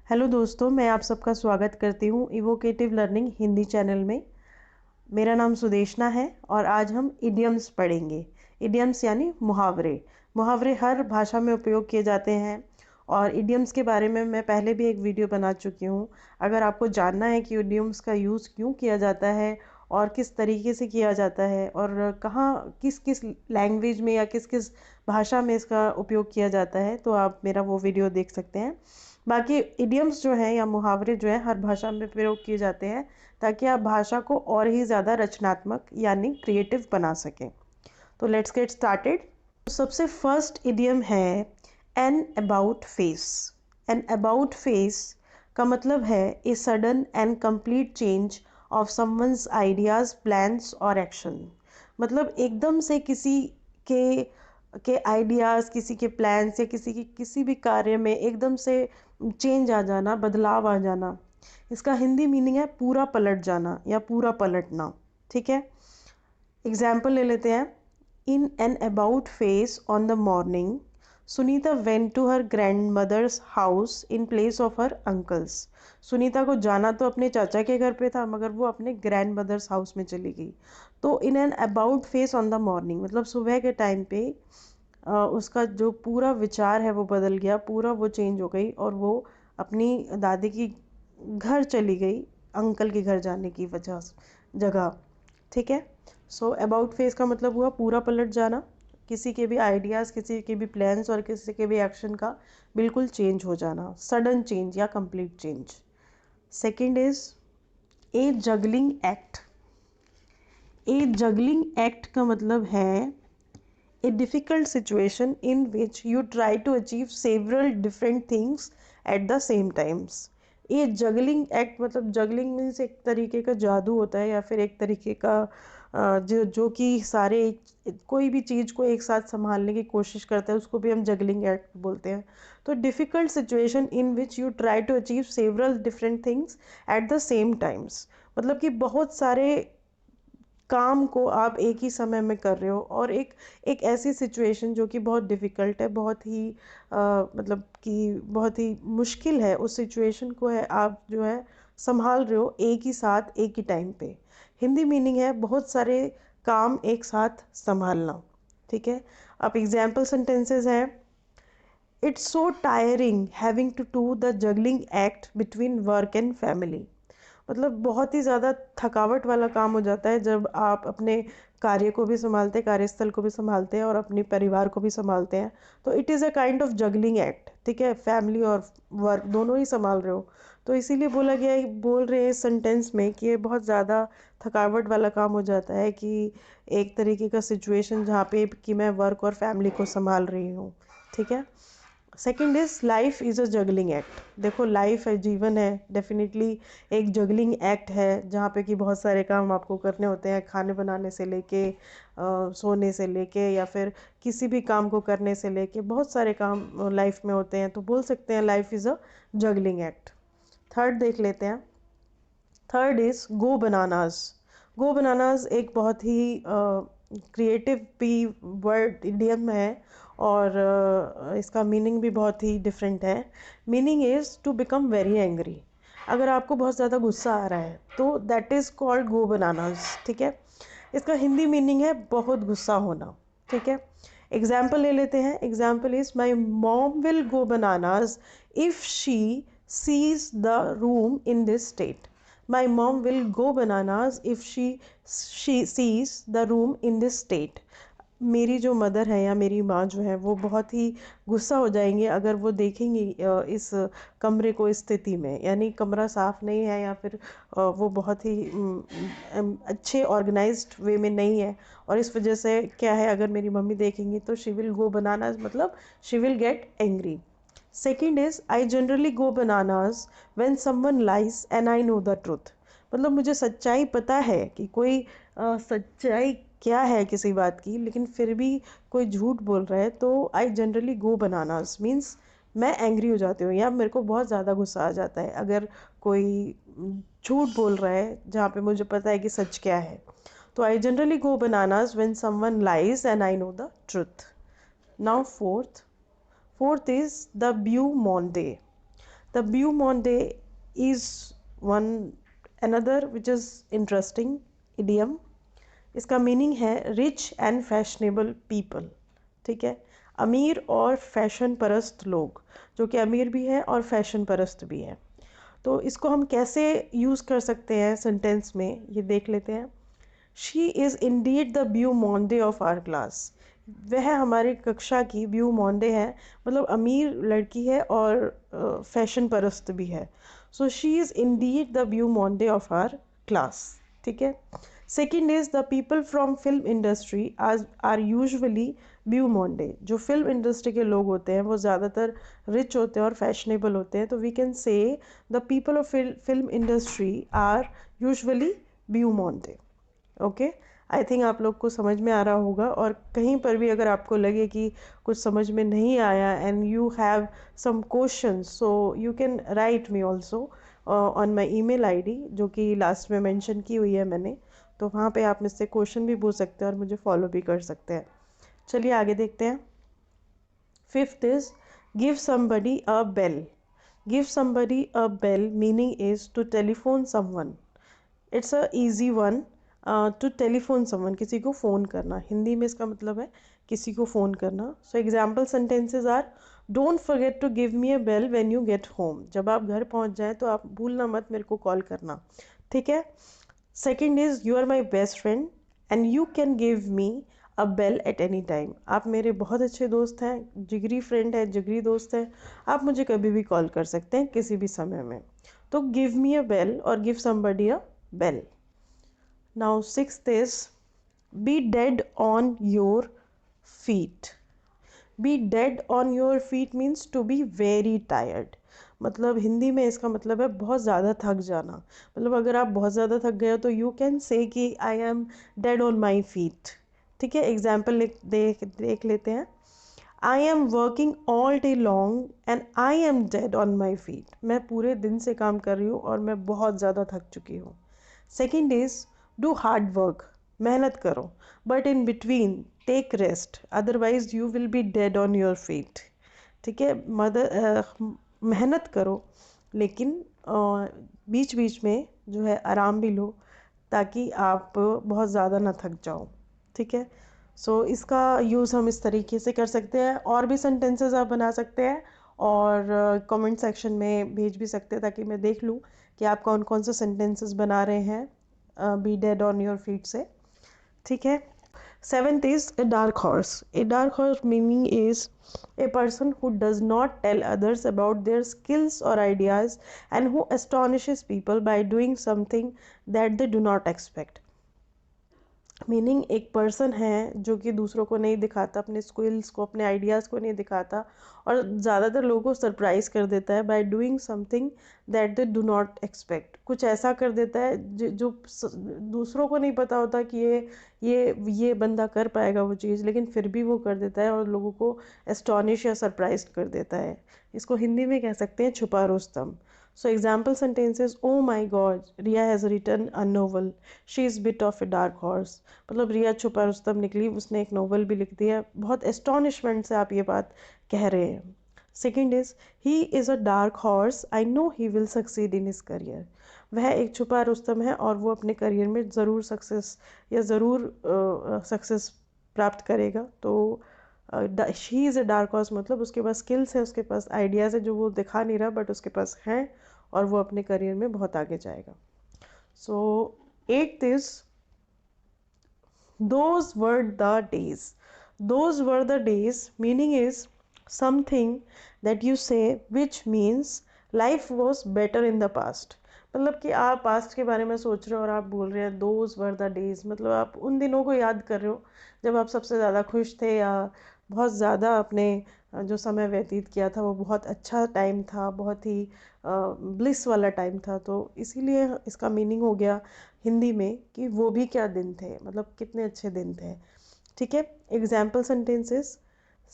Hello दोस्तों, मैं आप सबका स्वागत करती हूँ इवोकेटिव लर्निंग हिंदी चैनल में। मेरा नाम सुदेशना है और आज हम इडियम्स पढ़ेंगे। इडियम्स यानी मुहावरे। मुहावरे हर भाषा में उपयोग किए जाते हैं और इडियम्स के बारे में मैं पहले भी एक वीडियो बना चुकी हूँ। अगर आपको जानना है कि इडियम्स का यूज़ क्यों किया जाता है और किस तरीके से किया जाता है और कहाँ किस किस लैंग्वेज में या किस किस भाषा में इसका उपयोग किया जाता है, तो आप मेरा वो वीडियो देख सकते हैं। बाकी इडियम्स जो हैं या मुहावरे जो हैं हर भाषा में प्रयोग किए जाते हैं ताकि आप भाषा को और ही ज़्यादा रचनात्मक यानी क्रिएटिव बना सकें। तो लेट्स गेट स्टार्टेड। सबसे फर्स्ट इडियम है an about face. An about face का मतलब है a sudden and complete change of someone's ideas, plans और एक्शन। मतलब एकदम से किसी के आइडियाज़, किसी के प्लान्स या किसी की किसी भी कार्य में एकदम से चेंज आ जाना, बदलाव आ जाना। इसका हिंदी मीनिंग है पूरा पलट जाना या पूरा पलटना। ठीक है, एग्जाम्पल ले लेते हैं। In an about face on the morning Sunita went to her grand mother's house in place of her uncle's. Sunita को जाना तो अपने चाचा के घर पे था, मगर वो अपने ग्रैंड मदर्स हाउस में चली गई। तो इन an about face on the morning मतलब सुबह के टाइम पे उसका जो पूरा विचार है वो बदल गया, पूरा वो चेंज हो गई और वो अपनी दादी की घर चली गई, अंकल के घर जाने की जगह। ठीक है, सो अबाउट फेस का मतलब हुआ पूरा पलट जाना, किसी के भी आइडियाज़, किसी के भी प्लान्स और किसी के भी एक्शन का बिल्कुल चेंज हो जाना, सडन चेंज या complete change. Second is a juggling act. A juggling act का मतलब है a difficult situation in which you try to achieve several different things at the same times। ये जगलिंग एक्ट मतलब juggling means एक तरीके का जादू होता है या फिर एक तरीके का जो कि सारे कोई भी चीज़ को एक साथ संभालने की कोशिश करता है, उसको भी हम जगलिंग एक्ट बोलते हैं। तो difficult situation in which you try to achieve several different things at the same times. मतलब कि बहुत सारे काम को आप एक ही समय में कर रहे हो और एक एक ऐसी सिचुएशन जो कि बहुत डिफ़िकल्ट है, बहुत ही मतलब कि बहुत ही मुश्किल है, उस सिचुएशन को है आप जो है संभाल रहे हो एक ही साथ एक ही टाइम पे। हिंदी मीनिंग है बहुत सारे काम एक साथ संभालना। ठीक है, अब एग्जाम्पल सेंटेंसेस हैं। It's so tiring having to do the juggling act between work and family. मतलब बहुत ही ज़्यादा थकावट वाला काम हो जाता है जब आप अपने कार्य को भी संभालते हैं, कार्यस्थल को भी संभालते हैं और अपने परिवार को भी संभालते हैं। तो it is a kind of juggling act. ठीक है, फैमिली और वर्क दोनों ही संभाल रहे हो। तो इसीलिए बोला गया है, बोल रहे हैं इस सेंटेंस में कि ये बहुत ज़्यादा थकावट वाला काम हो जाता है कि एक तरीके का सिचुएशन जहाँ पे कि मैं वर्क और फैमिली को संभाल रही हूँ। ठीक है, second is life is a juggling act. देखो लाइफ है, जीवन है, डेफिनेटली एक जगलिंग एक्ट है जहाँ पे कि बहुत सारे काम आपको करने होते हैं, खाने बनाने से लेके सोने से लेके या फिर किसी भी काम को करने से लेके बहुत सारे काम लाइफ में होते हैं। तो बोल सकते हैं life is a juggling act. Third देख लेते हैं। Third is go bananas. Go bananas एक बहुत ही क्रिएटिव भी वर्ड इडियम है और इसका मीनिंग भी बहुत ही डिफरेंट है। Meaning is to become very angry. अगर आपको बहुत ज़्यादा गुस्सा आ रहा है तो that is called go bananas. ठीक है, इसका हिंदी मीनिंग है बहुत गुस्सा होना। ठीक है, एग्जाम्पल ले लेते हैं। Example is my mom will go bananas if she sees the room in this state. My mom will go bananas if she sees the room in this state. मेरी जो मदर है या मेरी माँ जो है वो बहुत ही गुस्सा हो जाएंगे अगर वो देखेंगी इस कमरे को इस स्थिति में, यानी कमरा साफ़ नहीं है या फिर वो बहुत ही अच्छे ऑर्गेनाइज्ड वे में नहीं है और इस वजह से क्या है, अगर मेरी मम्मी देखेंगी तो शी विल गो बनानास मतलब she will get angry. Second is I generally go bananas when someone lies and I know the truth. मतलब मुझे सच्चाई पता है कि कोई सच्चाई क्या है किसी बात की, लेकिन फिर भी कोई झूठ बोल रहा है तो I generally go bananas means मैं एंग्री हो जाती हूँ या मेरे को बहुत ज़्यादा गुस्सा आ जाता है अगर कोई झूठ बोल रहा है जहाँ पे मुझे पता है कि सच क्या है। तो I generally go bananas when someone lies and I know the truth. Now fourth is the blue Monday. The Blue Monday is one another which is interesting idiom. इसका मीनिंग है रिच एंड फैशनेबल पीपल, ठीक है, अमीर और fashion परस्त लोग, जो कि अमीर भी है और फैशन परस्त भी है। तो इसको हम कैसे यूज़ कर सकते हैं सेंटेंस में, ये देख लेते हैं। She is indeed the beau monde of our class. वह हमारी कक्षा की ब्यू मॉन्डे है, मतलब अमीर लड़की है और फैशन परस्त भी है। So she is indeed the beau monde of our class, ठीक है। Second is the people from film industry are usually beau monde. जो फिल्म इंडस्ट्री के लोग होते हैं वो ज़्यादातर रिच होते हैं और फैशनेबल होते हैं, तो we can say the people of film industry are usually beau monde. Okay, I think आप लोग को समझ में आ रहा होगा। और कहीं पर भी अगर आपको लगे कि कुछ समझ में नहीं आया and you have some question, so you can write me also on my email ID, जो कि लास्ट में मेंशन की हुई है मैंने। तो वहाँ पे आप मुझसे क्वेश्चन भी पूछ सकते हैं और मुझे फॉलो भी कर सकते हैं। चलिए आगे देखते हैं। Fifth is give somebody a bell. Give somebody a bell meaning is to telephone someone. It's a easy one. To telephone someone, किसी को फ़ोन करना, हिंदी में इसका मतलब है किसी को फ़ोन करना। So example sentences are don't forget to give me a bell when you get home. जब आप घर पहुंच जाएं तो आप भूलना मत मेरे को कॉल करना, ठीक है। Second is you are my best friend and you can give me a bell at any time. आप मेरे बहुत अच्छे दोस्त हैं, जिगरी फ्रेंड है, जिगरी दोस्त हैं, आप मुझे कभी भी कॉल कर सकते हैं किसी भी समय में। तो गिव मी अ बेल और give somebody a bell. Now sixth is be dead on your feet. Be dead on your feet means to be very tired. मतलब हिंदी में इसका मतलब है बहुत ज़्यादा थक जाना। मतलब अगर आप बहुत ज़्यादा थक गए हो तो यू कैन से कि I am dead on my feet, ठीक है। एग्जाम्पल देख लेते हैं। I am working all day long and I am dead on my feet. मैं पूरे दिन से काम कर रही हूँ और मैं बहुत ज़्यादा थक चुकी हूँ। Second is do hard work, मेहनत करो, but in between take rest, otherwise you will be dead on your feet, ठीक है। मेहनत करो लेकिन बीच बीच में जो है आराम भी लो, ताकि आप बहुत ज़्यादा ना थक जाओ, ठीक है। सो इसका यूज़ हम इस तरीके से कर सकते हैं। और भी सेंटेंसेस आप बना सकते हैं और कमेंट सेक्शन में भेज भी सकते हैं, ताकि मैं देख लूँ कि आप कौन कौन से सेंटेंसेस बना रहे हैं B dead on your feet से, ठीक है। Seventh is a dark horse. A dark horse meaning is a person who does not tell others about their skills or ideas and who astonishes people by doing something that they do not expect. Meaning एक person है जो कि दूसरों को नहीं दिखाता, अपने skills को, अपने आइडियाज़ को नहीं दिखाता और ज़्यादातर लोगों को सरप्राइज कर देता है by doing something that they do not expect. कुछ ऐसा कर देता है जो दूसरों को नहीं पता होता कि ये बंदा कर पाएगा वो चीज़, लेकिन फिर भी वो कर देता है और लोगों को एस्टॉनिश या सरप्राइज कर देता है। इसको हिंदी में कह सकते हैं छुपा Rustam. So example sentences, oh my god, Riya has written a novel. She is bit of a dark horse. मतलब रिया छुपा रुस्तम निकली, उसने एक नोवेल भी लिख दिया। बहुत एस्टॉनिशमेंट से आप ये बात कह रहे हैं। Second is he is a dark horse, I know he will succeed in his career. वह एक छुपा रुस्तम है और वो अपने करियर में ज़रूर सक्सेस या ज़रूर सक्सेस प्राप्त करेगा। तो she is a dark horse मतलब उसके पास स्किल्स है, उसके पास आइडियाज़ है जो वो दिखा नहीं रहा, बट उसके पास हैं और वो अपने करियर में बहुत आगे जाएगा। सो eighth is those were the days. Those were the days meaning is something that you say which means life was better in the past. मतलब कि आप पास्ट के बारे में सोच रहे हो और आप बोल रहे हैं those were the days, मतलब आप उन दिनों को याद कर रहे हो जब आप सबसे ज़्यादा खुश थे या बहुत ज़्यादा अपने जो समय व्यतीत किया था वो बहुत अच्छा टाइम था, बहुत ही ब्लिस वाला टाइम था। तो इसीलिए इसका मीनिंग हो गया हिंदी में कि वो भी क्या दिन थे, मतलब कितने अच्छे दिन थे, ठीक है। Example sentences,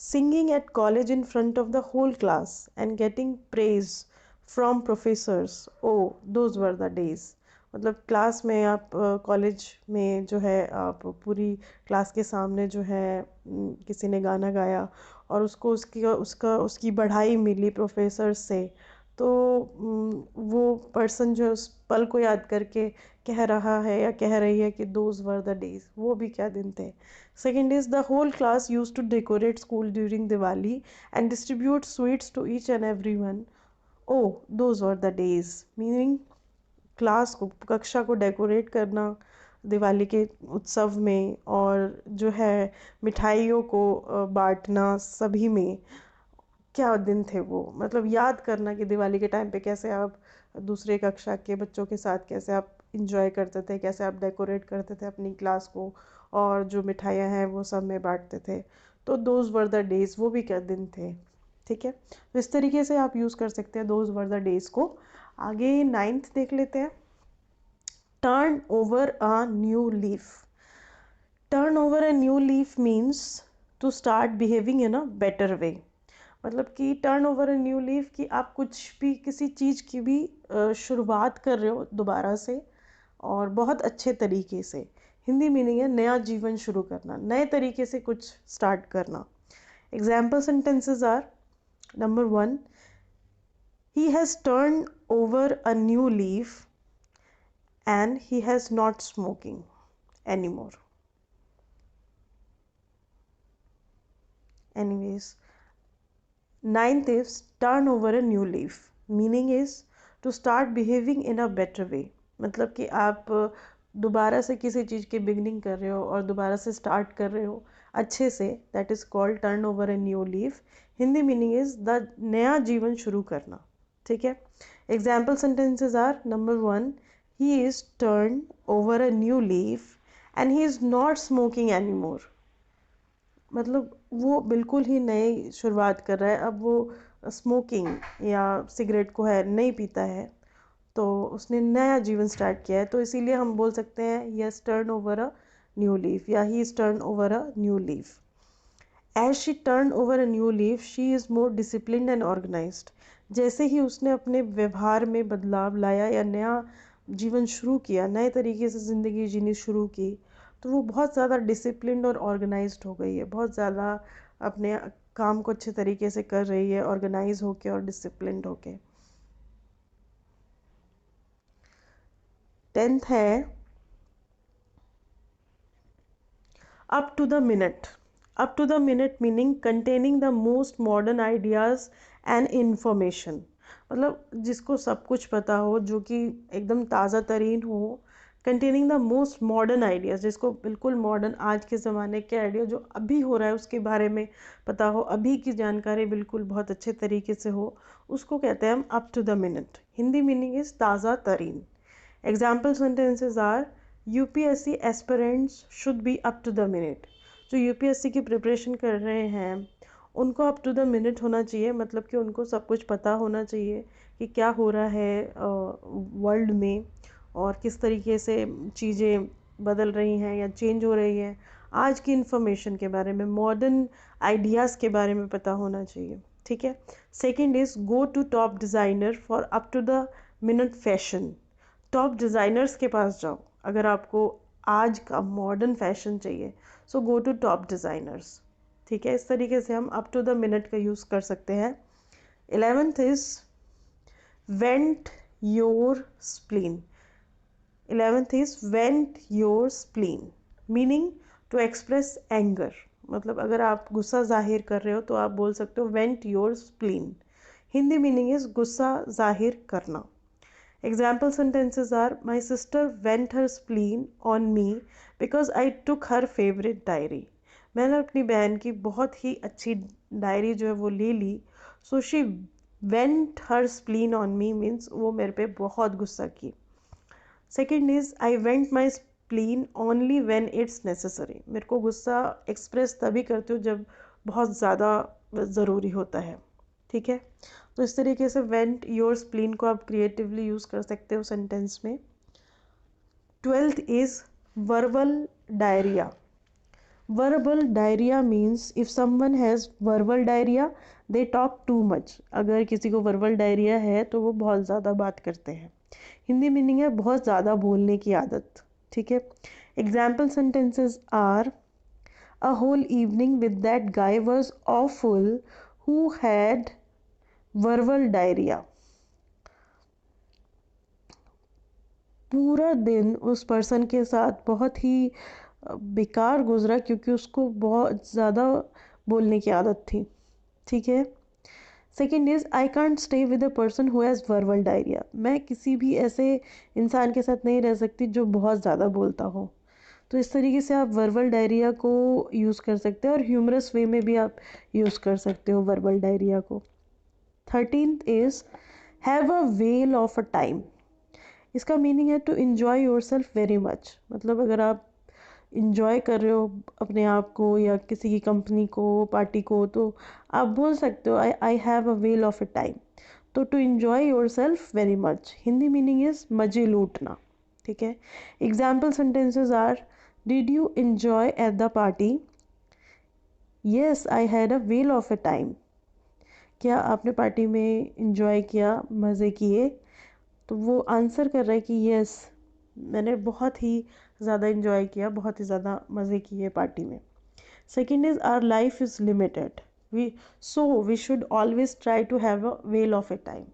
singing at college in front of the whole class and getting praise from professors, oh those were the days. मतलब क्लास में आप कॉलेज में जो है आप पूरी क्लास के सामने जो है किसी ने गाना गाया और उसको उसकी बढ़ाई मिली प्रोफेसर से, तो वो पर्सन जो उस पल को याद करके कह रहा है या कह रही है कि दोज वर द डेज, वो भी क्या दिन थे। Second is the whole class use to decorate school during Diwali and distribute sweets to each and every one. Oh those were the days, meaning class को, कक्षा को डेकोरेट करना दिवाली के उत्सव में, और जो है मिठाइयों को बांटना सभी में, क्या दिन थे वो। मतलब याद करना कि दिवाली के टाइम पे कैसे आप दूसरे कक्षा के बच्चों के साथ कैसे आप इंजॉय करते थे, कैसे आप डेकोरेट करते थे अपनी क्लास को, और जो मिठाइयाँ हैं वो सब में बांटते थे। तो दोज वर द डेज, वो भी क्या दिन थे। ठीक है, तो इस तरीके से आप यूज़ कर सकते हैं दोज वर द डेज को। आगे 9th देख लेते हैं। Turn over a new leaf. Turn over a new leaf means to start behaving in a better way. मतलब कि turn over a new leaf, कि आप कुछ भी किसी चीज़ की भी शुरुआत कर रहे हो दोबारा से और बहुत अच्छे तरीके से। हिंदी मीनिंग है नया जीवन शुरू करना, नए तरीके से कुछ स्टार्ट करना। Example sentences are, number 1, he has turn over a new leaf and he has not smoking anymore. Anyways, 9th is turn over a new leaf, meaning is to start behaving in a better way। मतलब कि आप दोबारा से किसी चीज़ की beginning कर रहे हो और दोबारा से स्टार्ट कर रहे हो अच्छे से, that is called turn over a new leaf. Hindi meaning is the नया जीवन शुरू करना। ठीक है, example sentences are, number 1, he is turn over a new leaf and he is not smoking any more. मतलब वो बिल्कुल ही नई शुरुआत कर रहा है, अब वो स्मोकिंग या सिगरेट को है नहीं पीता है, तो उसने नया जीवन स्टार्ट किया है। तो इसीलिए हम बोल सकते हैं yes turn over a new leaf, या he is turn over a new leaf. As she turn over a new leaf she is more disciplined and organised. जैसे ही उसने अपने व्यवहार में बदलाव लाया या नया जीवन शुरू किया, नए तरीके से ज़िंदगी जीनी शुरू की, तो वो बहुत ज़्यादा डिसिप्लिन्ड और ऑर्गेनाइज्ड हो गई है, बहुत ज़्यादा अपने काम को अच्छे तरीके से कर रही है, ऑर्गेनाइज होके और डिसिप्लिन्ड होके। 10th है up to the minute. Up to the minute meaning containing the most modern ideas and information. मतलब जिसको सब कुछ पता हो, जो कि एकदम ताज़ा तरीन हो। Containing the most modern ideas, जिसको बिल्कुल मॉडर्न आज के ज़माने के आइडिया जो अभी हो रहा है उसके बारे में पता हो, अभी की जानकारी बिल्कुल बहुत अच्छे तरीके से हो, उसको कहते हैं हम up to the minute. Hindi meaning is ताज़ा तरीन। Example sentences are, UPSC aspirants should be up to the minute. जो यूपीएससी की प्रिपरेशन कर रहे हैं उनको अप टू द मिनट होना चाहिए, मतलब कि उनको सब कुछ पता होना चाहिए कि क्या हो रहा है वर्ल्ड में, और किस तरीके से चीज़ें बदल रही हैं या चेंज हो रही हैं। आज की इन्फॉर्मेशन के बारे में, मॉडर्न आइडियाज़ के बारे में पता होना चाहिए। ठीक है, second is go to top designer for up to the minute fashion. Top designers के पास जाओ अगर आपको आज का मॉडर्न फैशन चाहिए, so go to top designers. ठीक है, इस तरीके से हम अप टू द मिनट का यूज़ कर सकते हैं। 11th is vent your spleen. 11th is vent your spleen, meaning to express anger. मतलब अगर आप गुस्सा जाहिर कर रहे हो तो आप बोल सकते हो went your spleen. Hindi meaning is गुस्सा जाहिर करना। Example sentences are, my sister vent her spleen on me because I took her favorite diary। मैंने अपनी बहन की बहुत ही अच्छी डायरी जो है वो ले ली। So she vent her spleen on me means वो मेरे पे बहुत गुस्सा की। Second is, I vent my spleen only when it's necessary। मेरे को गुस्सा एक्सप्रेस तभी करती हूँ जब बहुत ज़्यादा ज़रूरी होता है। ठीक है, तो इस तरीके से वेंट योर स्प्लीन को आप क्रिएटिवली यूज़ कर सकते हो सेंटेंस में। 12th is verbal diarrhoea. Verbal diarrhoea means if someone has verbal diarrhoea they talk too much. अगर किसी को वर्बल डायरिया है तो वो बहुत ज़्यादा बात करते हैं। हिंदी मीनिंग है बहुत ज़्यादा बोलने की आदत। ठीक है, example sentences are, a whole evening with that guy was awful who had verbal diarrhoea. पूरा दिन उस पर्सन के साथ बहुत ही बेकार गुजरा क्योंकि उसको बहुत ज़्यादा बोलने की आदत थी। ठीक है। Second is I can't stay with a person who has verbal diarrhoea. मैं किसी भी ऐसे इंसान के साथ नहीं रह सकती जो बहुत ज़्यादा बोलता हो। तो इस तरीके से आप वर्बल डायरिया को यूज़ कर सकते हो और ह्यूमरस वे में भी आप यूज़ कर सकते हो वर्बल डायरिया को। 13th is have a whale of a time. इसका मीनिंग है to enjoy yourself very much. मतलब अगर आप इंजॉय कर रहे हो अपने आप को या किसी की कंपनी को, पार्टी को, तो आप बोल सकते हो I have a whale of a time. तो to enjoy yourself very much Hindi meaning is मजे लूटना। ठीक है। Example sentences are did you enjoy at the party, yes I had a whale of a time. क्या आपने party में enjoy किया, मज़े किए? तो वो आंसर कर रहा है कि यस, मैंने बहुत ही ज़्यादा इंजॉय किया, बहुत ही ज़्यादा मज़े किए पार्टी में। Second is our life is limited, we should always try to have a whale of a time.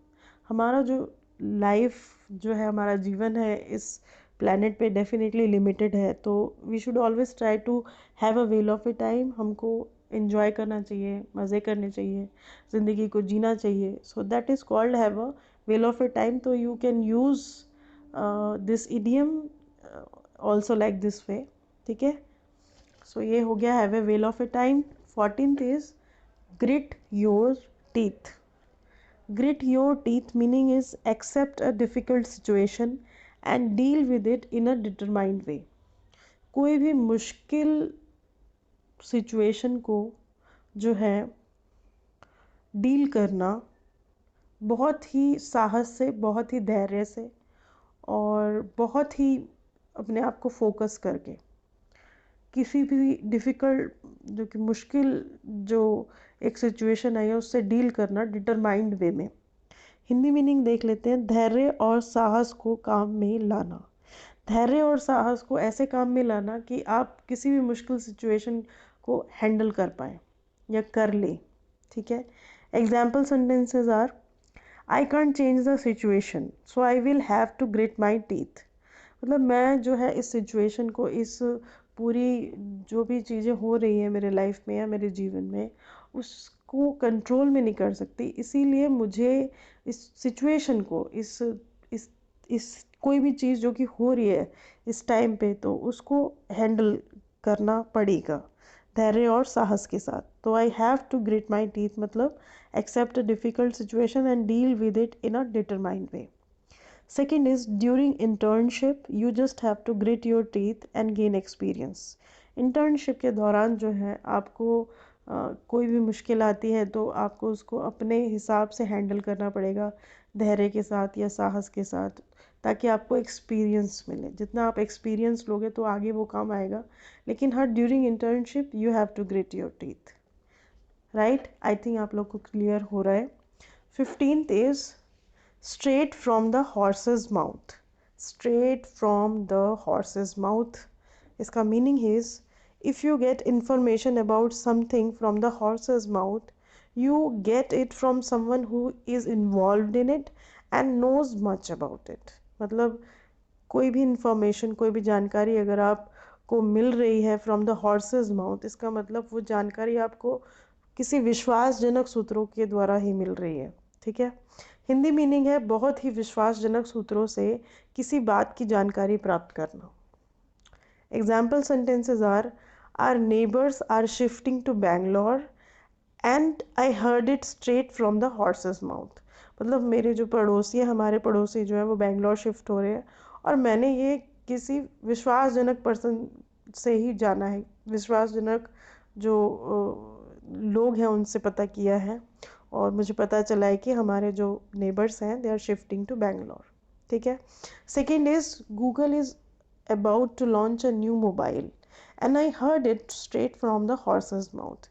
हमारा जो लाइफ जो है, हमारा जीवन है इस प्लानट पे डेफिनेटली लिमिटेड है, तो we should always try to have a whale of a time. हमको इन्जॉय करना चाहिए, मज़े करने चाहिए, ज़िंदगी को जीना चाहिए। So that is called have a whale of a time. तो you can use this idiom also like this way. ठीक है। सो ये हो गया have a whale of a time. 14th is grit your teeth. Grit your teeth meaning is accept a difficult situation and deal with it in a determined way. कोई भी मुश्किल situation को जो है डील करना बहुत ही साहस से, बहुत ही धैर्य से और बहुत ही अपने आप को फोकस करके किसी भी डिफ़िकल्ट, जो कि मुश्किल जो एक सिचुएशन आई है उससे डील करना डिटरमाइंड वे में। हिंदी मीनिंग देख लेते हैं, धैर्य और साहस को काम में लाना। धैर्य और साहस को ऐसे काम में लाना कि आप किसी भी मुश्किल सिचुएशन को हैंडल कर पाए या कर ले। ठीक है। Example sentences are I can't change the situation so I will have to grit my teeth. मतलब मैं जो है इस सिचुएशन को, इस पूरी जो भी चीज़ें हो रही हैं मेरे लाइफ में या मेरे जीवन में, उसको कंट्रोल में नहीं कर सकती, इसीलिए मुझे इस सिचुएशन को, इस इस कोई भी चीज़ जो कि हो रही है इस टाइम पे, तो उसको हैंडल करना पड़ेगा धैर्य और साहस के साथ। तो I have to grit my teeth मतलब accept a difficult situation and deal with it in a determined way. Second is during internship you just have to grit your teeth and gain experience. Internship के दौरान जो है आपको कोई भी मुश्किल आती है तो आपको उसको अपने हिसाब से हैंडल करना पड़ेगा, धैर्य के साथ या साहस के साथ, ताकि आपको एक्सपीरियंस मिले। जितना आप एक्सपीरियंस लोगे तो आगे वो काम आएगा। लेकिन हर during internship you have to grit your teeth. Right, I think आप लोग को क्लियर हो रहा है। 15th is straight from the horse's mouth. Straight from the horse's mouth. इसका meaning is if you get information about something from the horse's mouth, you get it from someone who is involved in it and knows much about it. मतलब कोई भी information, कोई भी जानकारी अगर आपको मिल रही है फ्रॉम द हॉर्सेस माउथ, इसका मतलब वो जानकारी आपको किसी विश्वासजनक सूत्रों के द्वारा ही मिल रही है। ठीक है। हिंदी मीनिंग है बहुत ही विश्वासजनक सूत्रों से किसी बात की जानकारी प्राप्त करना। Example sentences are our neighbours are shifting to Bangalore and I heard it straight from the horse's mouth. मतलब मेरे जो पड़ोसी हैं, हमारे पड़ोसी जो हैं वो बैंगलोर शिफ्ट हो रहे हैं और मैंने ये किसी विश्वासजनक पर्सन से ही जाना है, विश्वासजनक जो लोग हैं उनसे पता किया है और मुझे पता चला है कि हमारे जो नेबर्स हैं they are shifting to Bangalore. ठीक है। Second is Google is about to launch a new mobile and I heard it straight from the horse's mouth.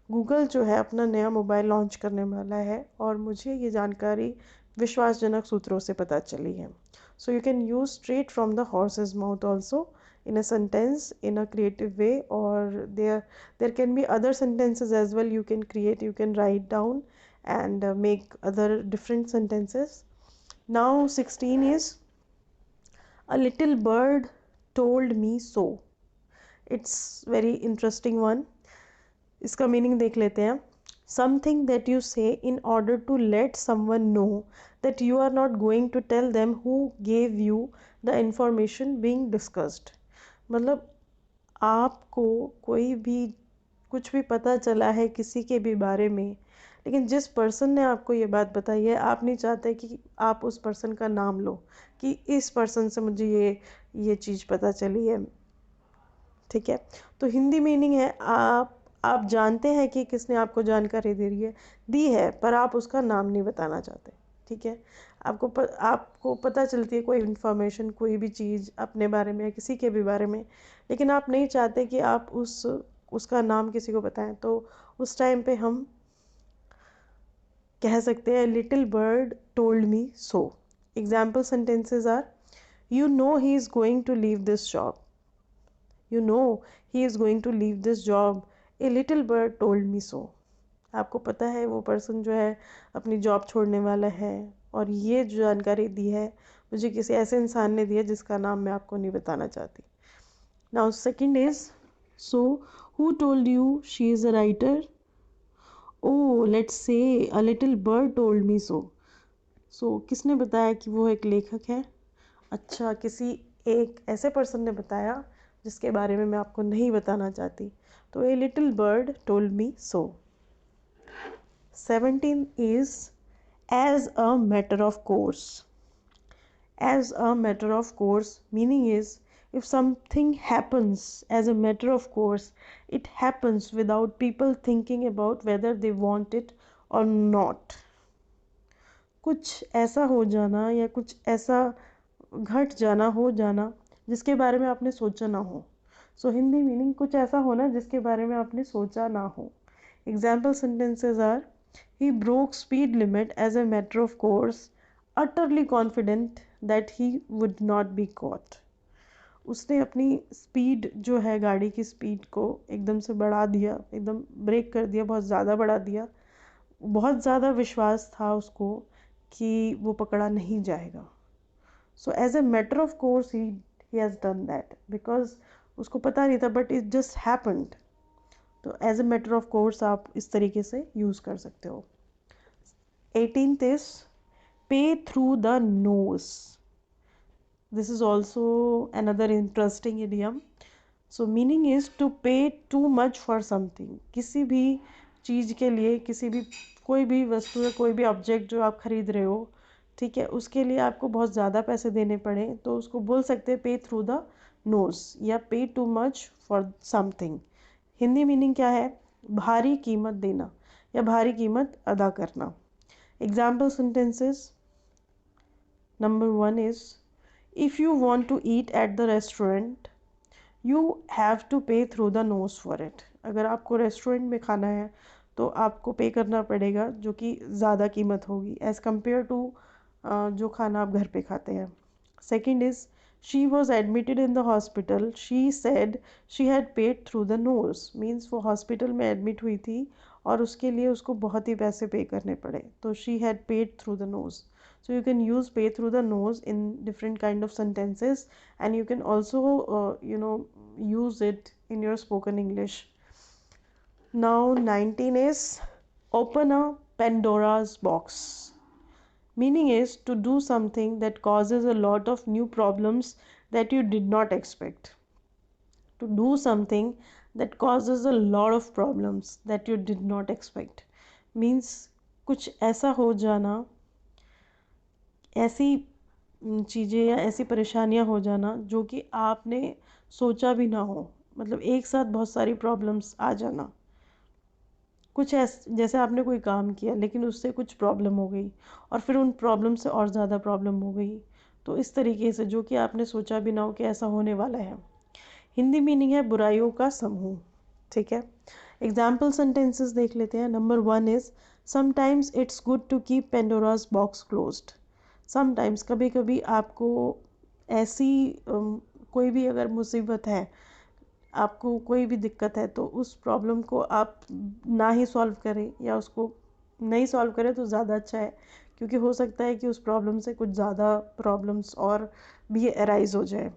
Google जो है अपना नया मोबाइल लॉन्च करने वाला है और मुझे ये जानकारी विश्वासजनक सूत्रों से पता चली है। सो you can use straight from the horse's mouth also in a sentence in a creative way, or there can be other sentences as well you can create, you can write down and make other different sentences. Now 16 is a little bird told me so. It's very interesting one. इसका meaning देख लेते हैं। Something that you say in order to let someone know that you are not going to tell them who gave you the information being discussed. मतलब आपको कोई भी कुछ भी पता चला है किसी के भी बारे में, लेकिन जिस पर्सन ने आपको ये बात बताई है आप नहीं चाहते कि आप उस पर्सन का नाम लो कि इस पर्सन से मुझे ये चीज़ पता चली है। ठीक है, तो हिंदी मीनिंग है आप जानते हैं कि किसने आपको जानकारी दी है पर आप उसका नाम नहीं बताना चाहते। ठीक है, आपको पता चलती है कोई इन्फॉर्मेशन, कोई भी चीज़ अपने बारे में या किसी के भी बारे में, लेकिन आप नहीं चाहते कि आप उसका नाम किसी को बताएं। तो उस टाइम पे हम कह सकते हैं little bird told me so. Example sentences are, you know he is going to leave this job. You know he is going to leave this job. A little bird told me so. आपको पता है वो person जो है अपनी job छोड़ने वाला है और ये जो जानकारी दी है मुझे किसी ऐसे इंसान ने दी है जिसका नाम मैं आपको नहीं बताना चाहती। Now second is, so who told you she is a writer? Oh let's say a little bird told me so. So किसने बताया कि वो एक लेखक है? अच्छा, किसी एक ऐसे पर्सन ने बताया जिसके बारे में मैं आपको नहीं बताना चाहती। तो a little bird told me so. 17 is as a matter of course. As a matter of course meaning is if something happens as a matter of course, it happens without people thinking about whether they want it or not. कुछ ऐसा हो जाना या कुछ ऐसा घट जाना, हो जाना जिसके बारे में आपने सोचा ना हो। सो हिंदी मीनिंग कुछ ऐसा होना जिसके बारे में आपने सोचा ना हो। Example sentences are, he broke speed limit as a matter of course, utterly confident that he would not be caught. उसने अपनी स्पीड जो है, गाड़ी की स्पीड को एकदम से बढ़ा दिया, एकदम ब्रेक कर दिया, बहुत ज़्यादा बढ़ा दिया। बहुत ज़्यादा विश्वास था उसको कि वो पकड़ा नहीं जाएगा। So as a matter of course he has done that, because उसको पता नहीं था बट इट जस्ट हैपेंड। तो as a matter of course आप इस तरीके से यूज़ कर सकते हो। 18th is pay through the nose. This is also another interesting idiom. So meaning is to pay too much for something. किसी भी चीज़ के लिए, कोई भी वस्तु या कोई भी ऑब्जेक्ट जो आप खरीद रहे हो, ठीक है, उसके लिए आपको बहुत ज़्यादा पैसे देने पड़े तो उसको बोल सकते हैं पे थ्रू द नोज या पे too much for something. Hindi meaning क्या है? भारी कीमत देना या भारी कीमत अदा करना। Example sentences, number 1 is, if you want to eat at the restaurant you have to pay through the nose for it. अगर आपको रेस्टोरेंट में खाना है तो आपको पे करना पड़ेगा, जो कि ज़्यादा कीमत होगी एज़ कम्पेयर टू जो खाना आप घर पे खाते हैं। Second is, she was admitted in the hospital, she said she had paid through the knows. Means वो हॉस्पिटल में एडमिट हुई थी और उसके लिए उसको बहुत ही पैसे पे करने पड़े, तो she had paid through the knows. So you can use pay through the nose in different kind of sentences, and you can also use it in your spoken English. Now 19 is open a Pandora's box. Meaning is to do something that causes a lot of new problems that you did not expect. To do something that causes a lot of problems that you did not expect means कुछ ऐसा हो जाना, ऐसी चीज़ें या ऐसी परेशानियां हो जाना जो कि आपने सोचा भी ना हो। मतलब एक साथ बहुत सारी प्रॉब्लम्स आ जाना। कुछ जैसे आपने कोई काम किया लेकिन उससे कुछ प्रॉब्लम हो गई और फिर उन प्रॉब्लम से और ज़्यादा प्रॉब्लम हो गई, तो इस तरीके से जो कि आपने सोचा भी ना हो कि ऐसा होने वाला है। हिंदी मीनिंग है बुराइयों का समूह। ठीक है, एग्जाम्पल सेंटेंसेस देख लेते हैं। Number 1 is, sometimes it's good to keep Pandora's box closed. Sometimes, कभी कभी आपको ऐसी कोई भी अगर मुसीबत है, आपको कोई भी दिक्कत है, तो उस प्रॉब्लम को आप ना ही सॉल्व करें या उसको नहीं सॉल्व करें तो ज़्यादा अच्छा है, क्योंकि हो सकता है कि उस प्रॉब्लम से कुछ ज़्यादा प्रॉब्लम्स और भी अराइज हो जाए।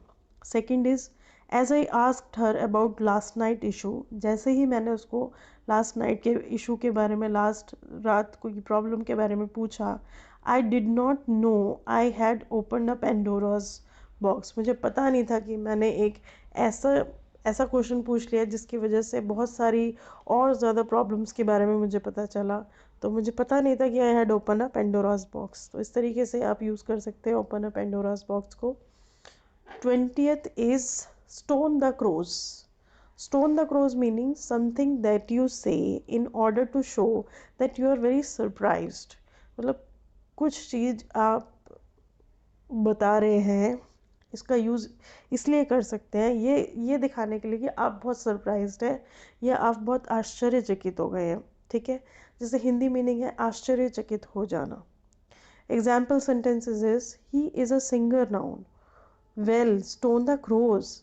Second is as I asked her about last night issue, जैसे ही मैंने उसको लास्ट नाइट के इशू के बारे में, लास्ट रात कोई प्रॉब्लम के बारे में पूछा, I did not know I had open a Pandora's box, मुझे पता नहीं था कि मैंने एक ऐसा ऐसा क्वेश्चन पूछ लिया जिसकी वजह से बहुत सारी और ज़्यादा प्रॉब्लम्स के बारे में मुझे पता चला। तो मुझे पता नहीं था कि I had open a Pandora's box. तो इस तरीके से आप यूज़ कर सकते हैं ओपन अ पेंडोराज बॉक्स को। 20th is stone the crows. Stone the crows meaning something that you say in order to show that you are very surprised. मतलब कुछ चीज़ आप बता रहे हैं, इसका यूज़ इसलिए कर सकते हैं ये दिखाने के लिए कि आप बहुत सरप्राइज्ड हैं या आप बहुत आश्चर्यचकित हो गए हैं। ठीक है, जैसे हिंदी मीनिंग है आश्चर्यचकित हो जाना। Example sentences is he is a singer now. Well stone the crows,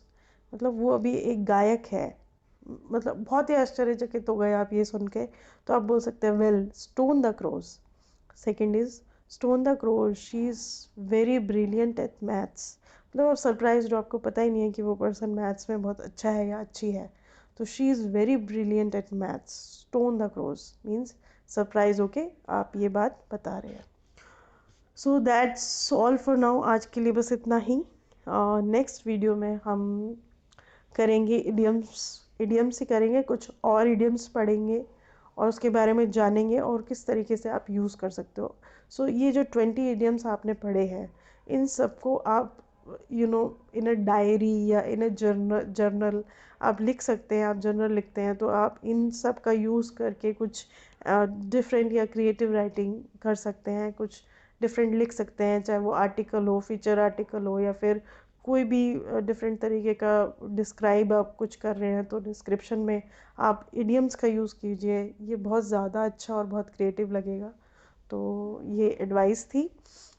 मतलब वो अभी एक गायक है, मतलब बहुत ही आश्चर्यचकित हो गए आप ये सुन के, तो आप बोल सकते हैं well stone the crows. Second is stone the crows she is very brilliant at maths, मतलब आप सरप्राइज हो, आपको पता ही नहीं है कि वो पर्सन मैथ्स में बहुत अच्छा है या अच्छी है। तो she is very brilliant at maths, stone the crows means surprise होके आप ये बात बता रहे हैं। So that's all for now, आज के लिए बस इतना ही। नेक्स्ट वीडियो में हम करेंगे इडियम्स, इडियम्स ही करेंगे, कुछ और इडियम्स पढ़ेंगे और उसके बारे में जानेंगे और किस तरीके से आप यूज़ कर सकते हो। सो ये जो 20 इडियम्स आपने पढ़े हैं, इन सबको आप इन अ डायरी या इन अ जर्नल आप लिख सकते हैं। आप जर्नल लिखते हैं तो आप इन सब का यूज़ करके कुछ डिफरेंट या क्रिएटिव राइटिंग कर सकते हैं, कुछ डिफरेंट लिख सकते हैं, चाहे वो आर्टिकल हो, फीचर आर्टिकल हो, या फिर कोई भी डिफरेंट तरीके का डिस्क्राइब आप कुछ कर रहे हैं तो डिस्क्रिप्शन में आप इडियम्स का यूज़ कीजिए, ये बहुत ज़्यादा अच्छा और बहुत क्रिएटिव लगेगा। तो ये एडवाइस थी।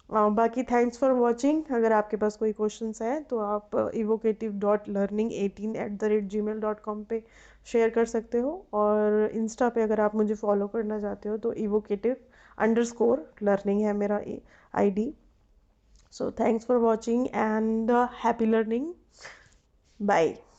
बाकी थैंक्स फॉर वॉचिंग। अगर आपके पास कोई क्वेश्चंस हैं तो आप evocative.learning18@gmail.com पे शेयर कर सकते हो, और इंस्टा पे अगर आप मुझे फॉलो करना चाहते हो तो evocative_learning है मेरा ID। So thanks for watching and happy learning. Bye.